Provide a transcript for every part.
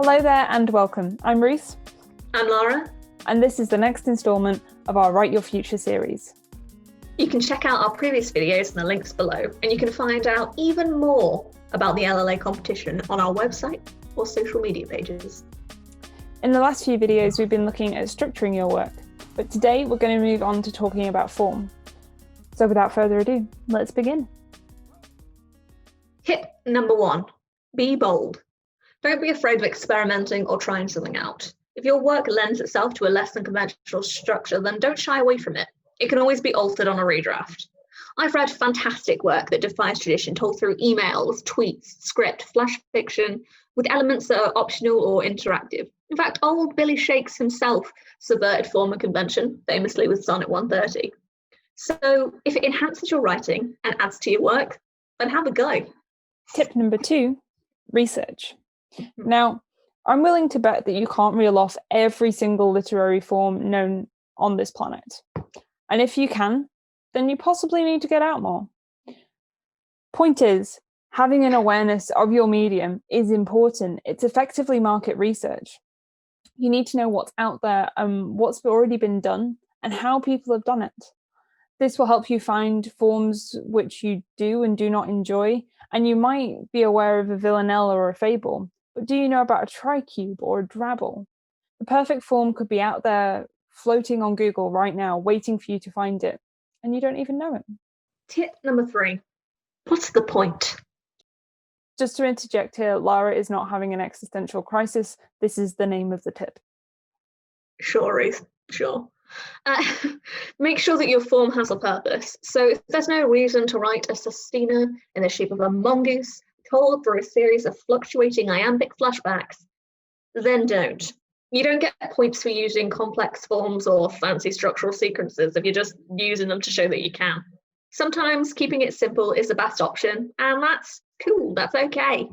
Hello there and welcome. I'm Ruth. I'm Lara. And this is the next instalment of our Write Your Future series. You can check out our previous videos in the links below, and you can find out even more about the LLA competition on our website or social media pages. In the last few videos, we've been looking at structuring your work, but today we're going to move on to talking about form. So without further ado, let's begin. Tip number 1, be bold. Don't be afraid of experimenting or trying something out. If your work lends itself to a less than conventional structure, then don't shy away from it. It can always be altered on a redraft. I've read fantastic work that defies tradition, told through emails, tweets, script, flash fiction, with elements that are optional or interactive. In fact, old Billy Shakes himself subverted form and convention, famously with Sonnet 130. So if it enhances your writing and adds to your work, then have a go. Tip number 2, research. Now, I'm willing to bet that you can't reel off every single literary form known on this planet. And if you can, then you possibly need to get out more. Point is, having an awareness of your medium is important. It's effectively market research. You need to know what's out there, what's already been done, and how people have done it. This will help you find forms which you do and do not enjoy, and you might be aware of a villanelle or a fable, but do you know about a tricube or a drabble? The perfect form could be out there floating on Google right now, waiting for you to find it, and you don't even know it. Tip number 3, what's the point? Just to interject here, Lara is not having an existential crisis. This is the name of the tip. Sure, Ruth, sure. Make sure that your form has a purpose. So if there's no reason to write a sestina in the shape of a mongoose, told through a series of fluctuating iambic flashbacks, then don't. You don't get points for using complex forms or fancy structural sequences if you're just using them to show that you can. Sometimes keeping it simple is the best option, and that's cool, that's okay.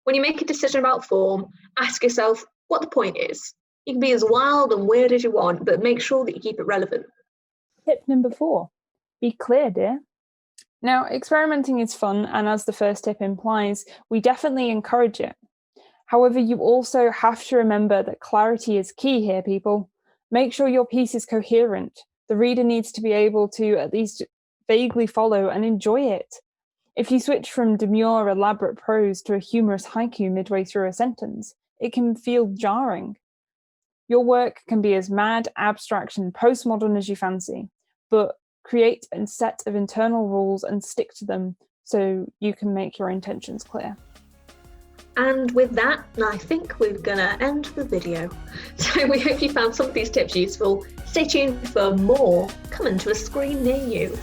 When you make a decision about form, ask yourself what the point is. You can be as wild and weird as you want, but make sure that you keep it relevant. Tip number 4, be clear, dear. Now, experimenting is fun, and as the first tip implies, we definitely encourage it. However, you also have to remember that clarity is key here, people. Make sure your piece is coherent. The reader needs to be able to at least vaguely follow and enjoy it. If you switch from demure, elaborate prose to a humorous haiku midway through a sentence, it can feel jarring. Your work can be as mad, abstract, and postmodern as you fancy, but create a set of internal rules and stick to them so you can make your intentions clear. And with that, I think we're gonna end the video. So we hope you found some of these tips useful. Stay tuned for more coming to a screen near you.